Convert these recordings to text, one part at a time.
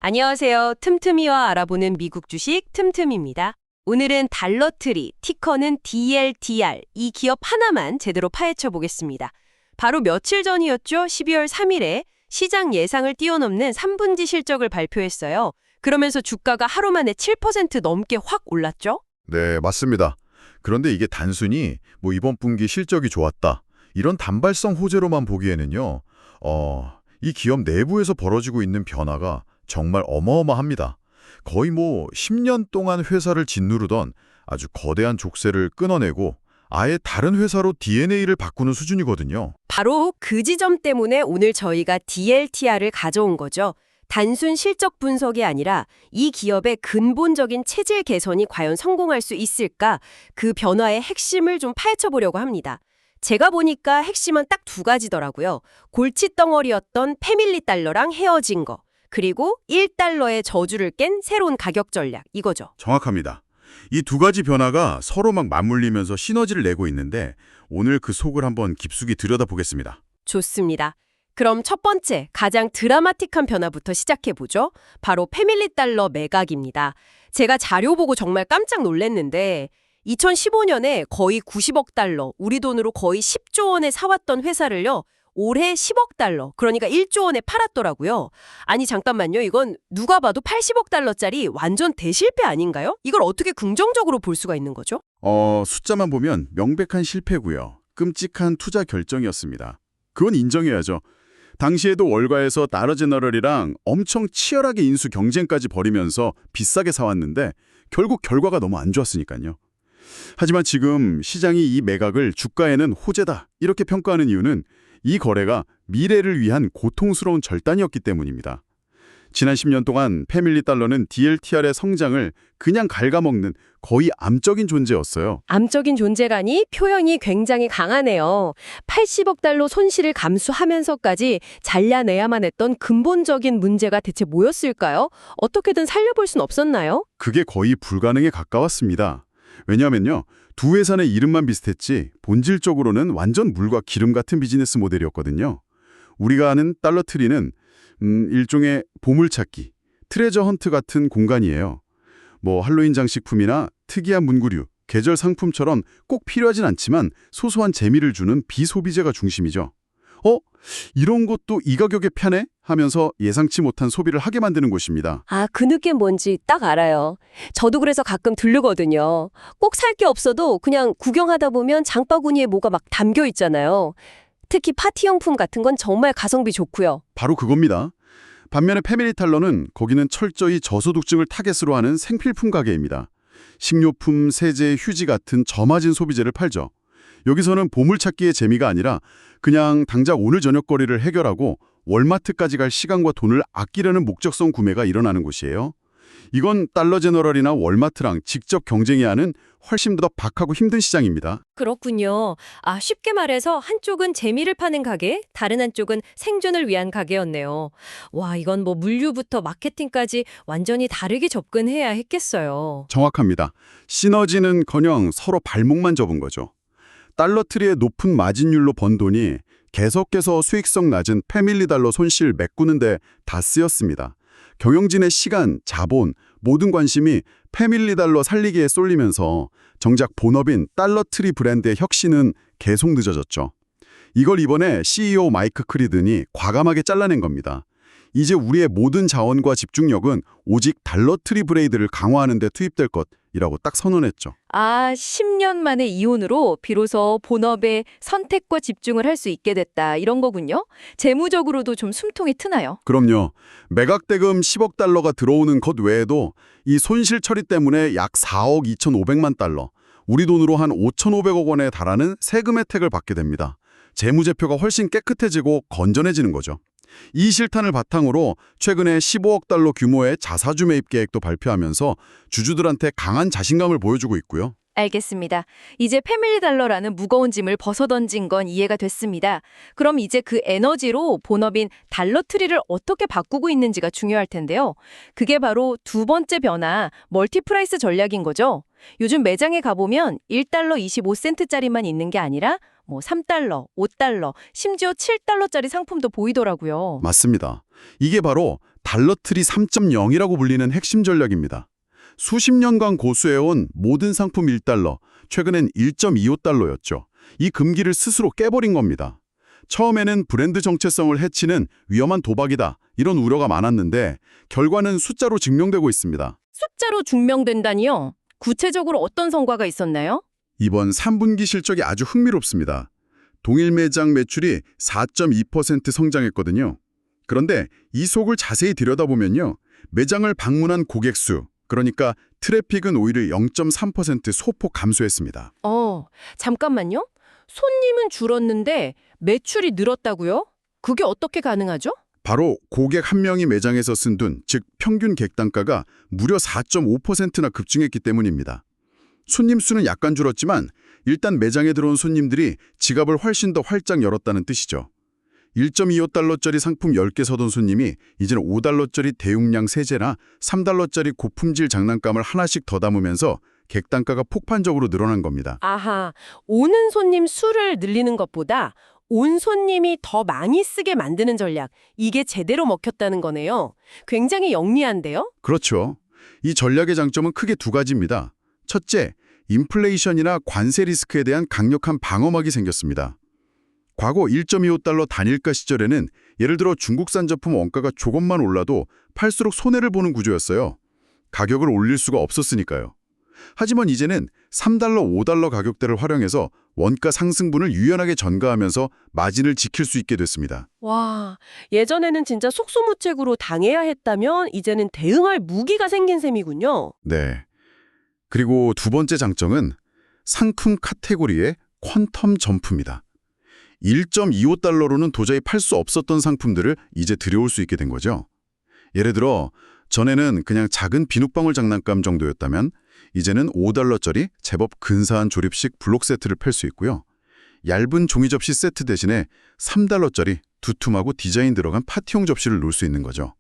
안녕하세요. 틈틈이와 알아보는 미국 주식 틈틈입니다. 오늘은 달러트리, 티커는 DLTR, 이 기업 하나만 제대로 파헤쳐 보겠습니다. 바로 며칠 전이었죠. 12월 3일에 시장 예상을 뛰어넘는 3분기 실적을 발표했어요. 그러면서 주가가 하루 만에 7% 넘게 확 올랐죠? 네, 맞습니다. 그런데 이게 단순히 이번 분기 실적이 좋았다, 이런 단발성 호재로만 보기에는요, 이 기업 내부에서 벌어지고 있는 변화가 정말 어마어마합니다. 거의 10년 동안 회사를 짓누르던 아주 거대한 족쇄를 끊어내고 아예 다른 회사로 DNA를 바꾸는 수준이거든요. 바로 그 지점 때문에 오늘 저희가 DLTR을 가져온 거죠. 단순 실적 분석이 아니라 이 기업의 근본적인 체질 개선이 과연 성공할 수 있을까? 그 변화의 핵심을 좀 파헤쳐 보려고 합니다. 제가 보니까 핵심은 딱 두 가지더라고요. 골칫덩어리였던 패밀리 달러랑 헤어진 거, 그리고 1달러의 저주를 깬 새로운 가격 전략, 이거죠. 정확합니다. 이 두 가지 변화가 서로 막 맞물리면서 시너지를 내고 있는데 오늘 그 속을 한번 깊숙이 들여다보겠습니다. 좋습니다. 그럼 첫 번째, 가장 드라마틱한 변화부터 시작해보죠. 바로 패밀리 달러 매각입니다. 제가 자료 보고 정말 깜짝 놀랐는데 2015년에 거의 90억 달러, 우리 돈으로 거의 10조 원에 사왔던 회사를요, 올해 10억 달러, 그러니까 1조 원에 팔았더라고요. 아니 잠깐만요. 이건 누가 봐도 80억 달러짜리 완전 대실패 아닌가요? 이걸 어떻게 긍정적으로 볼 수가 있는 거죠? 숫자만 보면 명백한 실패고요. 끔찍한 투자 결정이었습니다. 그건 인정해야죠. 당시에도 월가에서 달러제너럴이랑 엄청 치열하게 인수 경쟁까지 벌이면서 비싸게 사왔는데 결국 결과가 너무 안 좋았으니까요. 하지만 지금 시장이 이 매각을 주가에는 호재다, 이렇게 평가하는 이유는 이 거래가 미래를 위한 고통스러운 절단이었기 때문입니다. 지난 10년 동안 패밀리 달러는 DLTR의 성장을 그냥 갉아먹는 거의 암적인 존재였어요. 암적인 존재라니 표현이 굉장히 강하네요. 80억 달러 손실을 감수하면서까지 잘라내야만 했던 근본적인 문제가 대체 뭐였을까요? 어떻게든 살려볼 순 없었나요? 그게 거의 불가능에 가까웠습니다. 왜냐하면요, 두 회사는 이름만 비슷했지 본질적으로는 완전 물과 기름 같은 비즈니스 모델이었거든요. 우리가 아는 달러트리는 일종의 보물찾기, 트레저 헌트 같은 공간이에요. 할로윈 장식품이나 특이한 문구류, 계절 상품처럼 꼭 필요하진 않지만 소소한 재미를 주는 비소비재가 중심이죠. 이런 것도 이 가격에 파네? 하면서 예상치 못한 소비를 하게 만드는 곳입니다. 아, 그 느낌 뭔지 딱 알아요. 저도 그래서 가끔 들르거든요. 꼭 살 게 없어도 그냥 구경하다 보면 장바구니에 뭐가 막 담겨 있잖아요. 특히 파티용품 같은 건 정말 가성비 좋고요. 바로 그겁니다. 반면에 패밀리 달러는 거기는 철저히 저소득층을 타겟으로 하는 생필품 가게입니다. 식료품, 세제, 휴지 같은 저마진 소비재를 팔죠. 여기서는 보물찾기의 재미가 아니라 그냥 당장 오늘 저녁 거리를 해결하고 월마트까지 갈 시간과 돈을 아끼려는 목적성 구매가 일어나는 곳이에요. 이건 달러제너럴이나 월마트랑 직접 경쟁해야 하는 훨씬 더 박하고 힘든 시장입니다. 그렇군요. 아, 쉽게 말해서 한쪽은 재미를 파는 가게, 다른 한쪽은 생존을 위한 가게였네요. 와, 이건 물류부터 마케팅까지 완전히 다르게 접근해야 했겠어요. 정확합니다. 시너지는커녕 서로 발목만 접은 거죠. 달러트리의 높은 마진율로 번 돈이 계속해서 수익성 낮은 패밀리 달러 손실 메꾸는데 다 쓰였습니다. 경영진의 시간, 자본, 모든 관심이 패밀리 달러 살리기에 쏠리면서 정작 본업인 달러트리 브랜드의 혁신은 계속 늦어졌죠. 이걸 이번에 CEO 마이크 크리든이 과감하게 잘라낸 겁니다. 이제 우리의 모든 자원과 집중력은 오직 달러트리 브레이드를 강화하는 데 투입될 것이라고 딱 선언했죠. 아, 10년 만에 이혼으로 비로소 본업에 선택과 집중을 할 수 있게 됐다, 이런 거군요. 재무적으로도 좀 숨통이 트나요? 그럼요. 매각대금 10억 달러가 들어오는 것 외에도 이 손실 처리 때문에 약 4억 2,500만 달러, 우리 돈으로 한 5,500억 원에 달하는 세금 혜택을 받게 됩니다. 재무제표가 훨씬 깨끗해지고 건전해지는 거죠. 이 실탄을 바탕으로 최근에 15억 달러 규모의 자사주 매입 계획도 발표하면서 주주들한테 강한 자신감을 보여주고 있고요. 알겠습니다. 이제 패밀리 달러라는 무거운 짐을 벗어던진 건 이해가 됐습니다. 그럼 이제 그 에너지로 본업인 달러트리를 어떻게 바꾸고 있는지가 중요할 텐데요. 그게 바로 두 번째 변화, 멀티프라이스 전략인 거죠. 요즘 매장에 가보면 1달러 25센트짜리만 있는 게 아니라 3달러, 5달러, 심지어 7달러짜리 상품도 보이더라고요. 맞습니다. 이게 바로 달러트리 3.0이라고 불리는 핵심 전략입니다. 수십 년간 고수해온 모든 상품 1달러, 최근엔 1.25달러였죠. 이 금기를 스스로 깨버린 겁니다. 처음에는 브랜드 정체성을 해치는 위험한 도박이다, 이런 우려가 많았는데 결과는 숫자로 증명되고 있습니다. 숫자로 증명된다니요? 구체적으로 어떤 성과가 있었나요? 이번 3분기 실적이 아주 흥미롭습니다. 동일 매장 매출이 4.2% 성장했거든요. 그런데 이 속을 자세히 들여다보면요, 매장을 방문한 고객 수, 그러니까 트래픽은 오히려 0.3% 소폭 감소했습니다. 잠깐만요. 손님은 줄었는데 매출이 늘었다고요? 그게 어떻게 가능하죠? 바로 고객 한 명이 매장에서 쓴 돈, 즉 평균 객단가가 무려 4.5%나 급증했기 때문입니다. 손님 수는 약간 줄었지만 일단 매장에 들어온 손님들이 지갑을 훨씬 더 활짝 열었다는 뜻이죠. 1.25달러짜리 상품 10개 사던 손님이 이제는 5달러짜리 대용량 세제나 3달러짜리 고품질 장난감을 하나씩 더 담으면서 객단가가 폭발적으로 늘어난 겁니다. 아하, 오는 손님 수를 늘리는 것보다 온 손님이 더 많이 쓰게 만드는 전략, 이게 제대로 먹혔다는 거네요. 굉장히 영리한데요? 그렇죠. 이 전략의 장점은 크게 두 가지입니다. 첫째, 인플레이션이나 관세 리스크에 대한 강력한 방어막이 생겼습니다. 과거 1.25달러 단일가 시절에는 예를 들어 중국산 제품 원가가 조금만 올라도 팔수록 손해를 보는 구조였어요. 가격을 올릴 수가 없었으니까요. 하지만 이제는 3달러, 5달러 가격대를 활용해서 원가 상승분을 유연하게 전가하면서 마진을 지킬 수 있게 됐습니다. 와, 예전에는 진짜 속수무책으로 당해야 했다면 이제는 대응할 무기가 생긴 셈이군요. 네. 그리고 두 번째 장점은 상품 카테고리의 퀀텀 점프입니다. 1.25달러로는 도저히 팔 수 없었던 상품들을 이제 들여올 수 있게 된 거죠. 예를 들어 전에는 그냥 작은 비눗방울 장난감 정도였다면 이제는 5달러짜리 제법 근사한 조립식 블록 세트를 팔 수 있고요. 얇은 종이 접시 세트 대신에 3달러짜리 두툼하고 디자인 들어간 파티용 접시를 놓을 수 있는 거죠.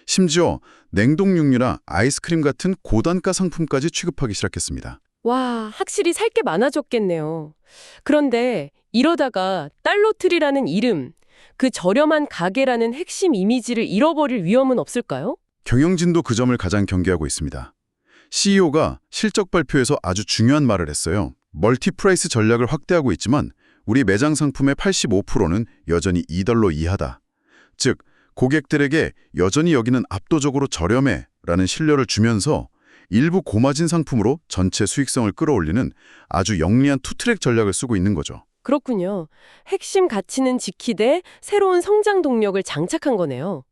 심지어 냉동육류나 아이스크림 같은 고단가 상품까지 취급하기 시작했습니다. 와, 확실히 살 게 많아졌겠네요. 그런데 이러다가 달러트리라는 이름, 그 저렴한 가게라는 핵심 이미지를 잃어버릴 위험은 없을까요? 경영진도 그 점을 가장 경계하고 있습니다. CEO가 실적 발표에서 아주 중요한 말을 했어요. 멀티프라이스 전략을 확대하고 있지만 우리 매장 상품의 85%는 여전히 2달러 이하다. 즉, 고객들에게 여전히 여기는 압도적으로 저렴해 라는 신뢰를 주면서 일부 고마진 상품으로 전체 수익성을 끌어올리는 아주 영리한 투트랙 전략을 쓰고 있는 거죠. 그렇군요. 핵심 가치는 지키되 새로운 성장 동력을 장착한 거네요.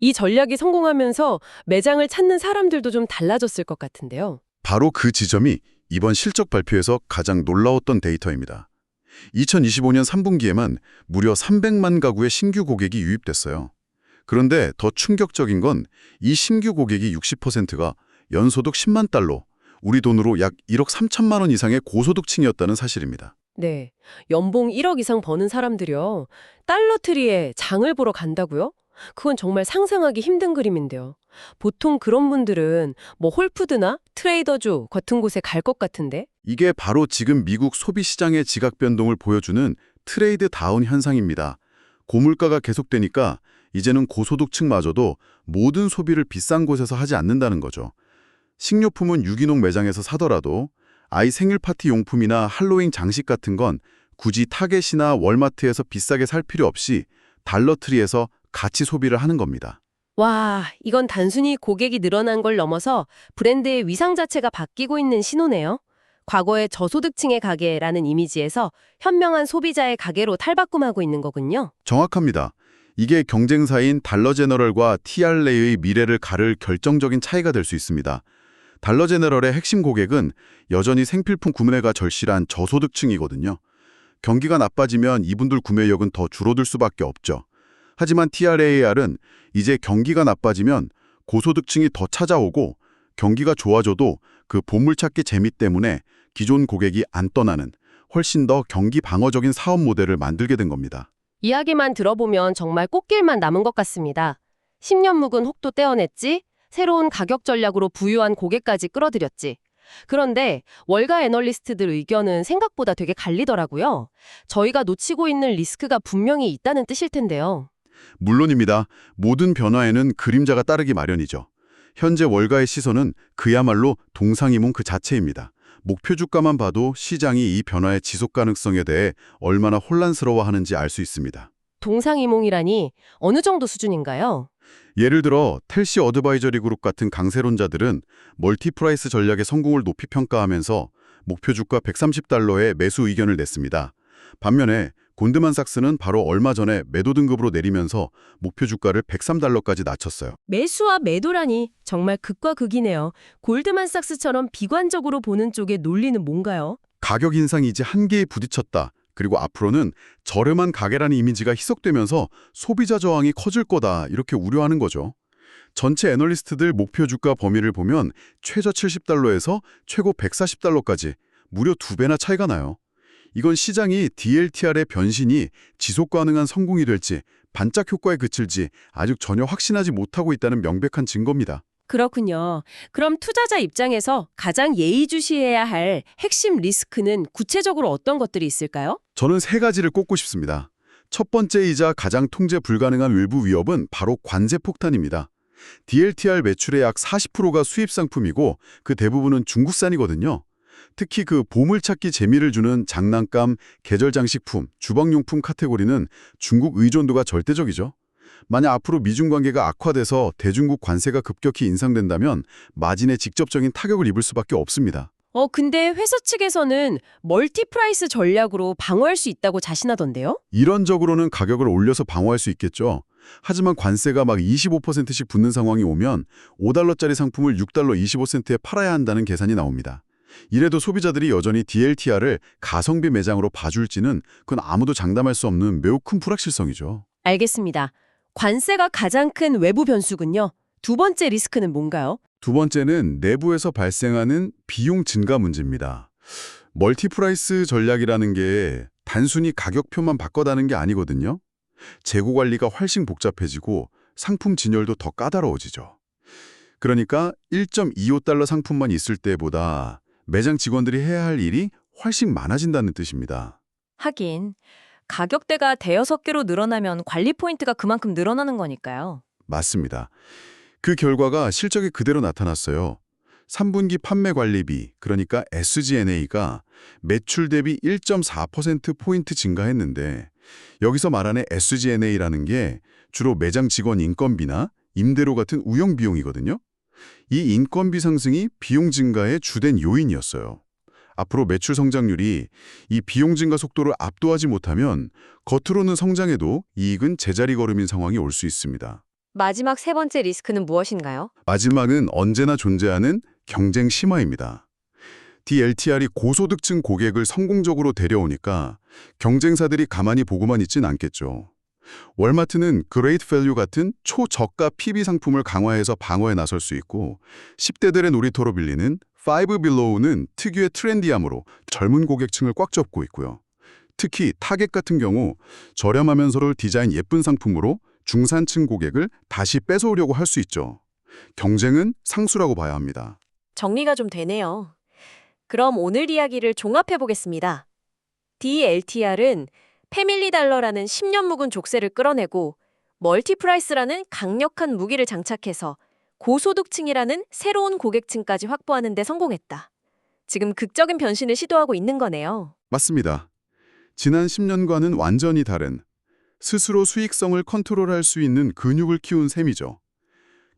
이 전략이 성공하면서 매장을 찾는 사람들도 좀 달라졌을 것 같은데요. 바로 그 지점이 이번 실적 발표에서 가장 놀라웠던 데이터입니다. 2025년 3분기에만 무려 300만 가구의 신규 고객이 유입됐어요. 그런데 더 충격적인 건 이 신규 고객이 60%가 연소득 10만 달러, 우리 돈으로 약 1억 3천만 원 이상의 고소득층이었다는 사실입니다. 네, 연봉 1억 이상 버는 사람들이요. 달러트리에 장을 보러 간다고요? 그건 정말 상상하기 힘든 그림인데요. 보통 그런 분들은 뭐 홀푸드나 트레이더주 같은 곳에 갈 것 같은데? 이게 바로 지금 미국 소비시장의 지각 변동을 보여주는 트레이드 다운 현상입니다. 고물가가 계속되니까 이제는 고소득층마저도 모든 소비를 비싼 곳에서 하지 않는다는 거죠. 식료품은 유기농 매장에서 사더라도 아이 생일 파티 용품이나 할로윈 장식 같은 건 굳이 타겟이나 월마트에서 비싸게 살 필요 없이 달러트리에서 같이 소비를 하는 겁니다. 와, 이건 단순히 고객이 늘어난 걸 넘어서 브랜드의 위상 자체가 바뀌고 있는 신호네요. 과거의 저소득층의 가게라는 이미지에서 현명한 소비자의 가게로 탈바꿈하고 있는 거군요. 정확합니다. 이게 경쟁사인 달러제너럴과 TRA의 미래를 가를 결정적인 차이가 될 수 있습니다. 달러제너럴의 핵심 고객은 여전히 생필품 구매가 절실한 저소득층이거든요. 경기가 나빠지면 이분들 구매력은 더 줄어들 수밖에 없죠. 하지만 TRAR은 이제 경기가 나빠지면 고소득층이 더 찾아오고 경기가 좋아져도 그 보물찾기 재미 때문에 기존 고객이 안 떠나는 훨씬 더 경기 방어적인 사업 모델을 만들게 된 겁니다. 이야기만 들어보면 정말 꽃길만 남은 것 같습니다. 10년 묵은 혹도 떼어냈지, 새로운 가격 전략으로 부유한 고객까지 끌어들였지. 그런데 월가 애널리스트들 의견은 생각보다 되게 갈리더라고요. 저희가 놓치고 있는 리스크가 분명히 있다는 뜻일 텐데요. 물론입니다. 모든 변화에는 그림자가 따르기 마련이죠. 현재 월가의 시선은 그야말로 동상이몽 그 자체입니다. 목표 주가만 봐도 시장이 이 변화의 지속 가능성에 대해 얼마나 혼란스러워하는지 알 수 있습니다. 동상이몽이라니 어느 정도 수준인가요? 예를 들어 텔시 어드바이저리 그룹 같은 강세론자들은 멀티프라이스 전략의 성공을 높이 평가하면서 목표 주가 130달러에 매수 의견을 냈습니다. 반면에 곤드만삭스는 바로 얼마 전에 매도 등급으로 내리면서 목표 주가를 103달러까지 낮췄어요. 매수와 매도라니 정말 극과 극이네요. 골드만삭스처럼 비관적으로 보는 쪽의 논리는 뭔가요? 가격 인상이 이제 한계에 부딪혔다. 그리고 앞으로는 저렴한 가게라는 이미지가 희석되면서 소비자 저항이 커질 거다 이렇게 우려하는 거죠. 전체 애널리스트들 목표 주가 범위를 보면 최저 70달러에서 최고 140달러까지 무려 2배나 차이가 나요. 이건 시장이 DLTR의 변신이 지속 가능한 성공이 될지 반짝 효과에 그칠지 아직 전혀 확신하지 못하고 있다는 명백한 증거입니다. 그렇군요. 그럼 투자자 입장에서 가장 예의주시해야 할 핵심 리스크는 구체적으로 어떤 것들이 있을까요? 저는 3가지를 꼽고 싶습니다. 첫 번째이자 가장 통제 불가능한 외부 위협은 바로 관세 폭탄입니다. DLTR 매출의 약 40%가 수입 상품이고 그 대부분은 중국산이거든요. 특히 그 보물찾기 재미를 주는 장난감, 계절 장식품, 주방용품 카테고리는 중국 의존도가 절대적이죠. 만약 앞으로 미중 관계가 악화돼서 대중국 관세가 급격히 인상된다면 마진에 직접적인 타격을 입을 수밖에 없습니다. 근데 회사 측에서는 멀티프라이스 전략으로 방어할 수 있다고 자신하던데요? 이론적으로는 가격을 올려서 방어할 수 있겠죠. 하지만 관세가 막 25%씩 붙는 상황이 오면 5달러짜리 상품을 6달러 25센트에 팔아야 한다는 계산이 나옵니다. 이래도 소비자들이 여전히 DLTR을 가성비 매장으로 봐줄지는 그건 아무도 장담할 수 없는 매우 큰 불확실성이죠. 알겠습니다. 관세가 가장 큰 외부 변수군요. 두 번째 리스크는 뭔가요? 두 번째는 내부에서 발생하는 비용 증가 문제입니다. 멀티프라이스 전략이라는 게 단순히 가격표만 바꿔다는 게 아니거든요. 재고 관리가 훨씬 복잡해지고 상품 진열도 더 까다로워지죠. 그러니까 1.25달러 상품만 있을 때보다 매장 직원들이 해야 할 일이 훨씬 많아진다는 뜻입니다. 하긴 가격대가 대여섯 개로 늘어나면 관리 포인트가 그만큼 늘어나는 거니까요. 맞습니다. 그 결과가 실적에 그대로 나타났어요. 3분기 판매 관리비, 그러니까 SG&A가 매출 대비 1.4%포인트 증가했는데 여기서 말하는 SG&A라는 게 주로 매장 직원 인건비나 임대료 같은 운영 비용이거든요. 이 인건비 상승이 비용 증가의 주된 요인이었어요. 앞으로 매출 성장률이 이 비용 증가 속도를 압도하지 못하면 겉으로는 성장해도 이익은 제자리 걸음인 상황이 올 수 있습니다. 마지막 세 번째 리스크는 무엇인가요? 마지막은 언제나 존재하는 경쟁 심화입니다. DLTR이 고소득층 고객을 성공적으로 데려오니까 경쟁사들이 가만히 보고만 있진 않겠죠. 월마트는 그레이트 밸류 같은 초저가 PB 상품을 강화해서 방어에 나설 수 있고 10대들의 놀이터로 빌리는 파이브 빌로우는 특유의 트렌디함으로 젊은 고객층을 꽉 잡고 있고요. 특히 타겟 같은 경우 저렴하면서도 디자인 예쁜 상품으로 중산층 고객을 다시 뺏어오려고 할 수 있죠. 경쟁은 상수라고 봐야 합니다. 정리가 좀 되네요. 그럼 오늘 이야기를 종합해 보겠습니다. DLTR은 패밀리 달러라는 10년 묵은 족쇄를 끌어내고 멀티프라이스라는 강력한 무기를 장착해서 고소득층이라는 새로운 고객층까지 확보하는 데 성공했다. 지금 극적인 변신을 시도하고 있는 거네요. 맞습니다. 지난 10년과는 완전히 다른 스스로 수익성을 컨트롤할 수 있는 근육을 키운 셈이죠.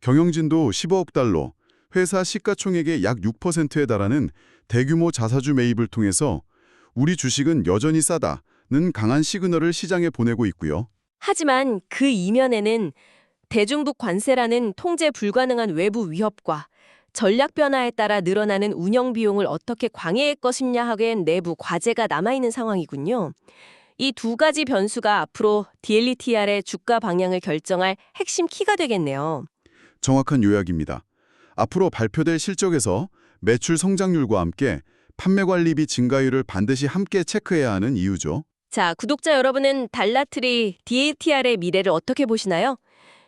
경영진도 15억 달러, 회사 시가총액의 약 6%에 달하는 대규모 자사주 매입을 통해서 우리 주식은 여전히 싸다는 강한 시그널을 시장에 보내고 있고요. 하지만 그 이면에는 대중국 관세라는 통제 불가능한 외부 위협과 전략 변화에 따라 늘어나는 운영 비용을 어떻게 관리할 것이냐 하기엔 내부 과제가 남아있는 상황이군요. 이 두 가지 변수가 앞으로 DLTR의 주가 방향을 결정할 핵심 키가 되겠네요. 정확한 요약입니다. 앞으로 발표될 실적에서 매출 성장률과 함께 판매 관리비 증가율을 반드시 함께 체크해야 하는 이유죠. 자, 구독자 여러분은 달라트리 DLTR의 미래를 어떻게 보시나요?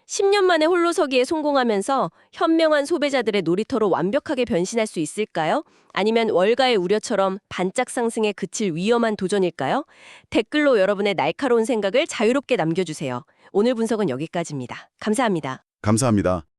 10년 만에 홀로서기에 성공하면서 현명한 소비자들의 놀이터로 완벽하게 변신할 수 있을까요? 아니면 월가의 우려처럼 반짝 상승에 그칠 위험한 도전일까요? 댓글로 여러분의 날카로운 생각을 자유롭게 남겨주세요. 오늘 분석은 여기까지입니다. 감사합니다. 감사합니다.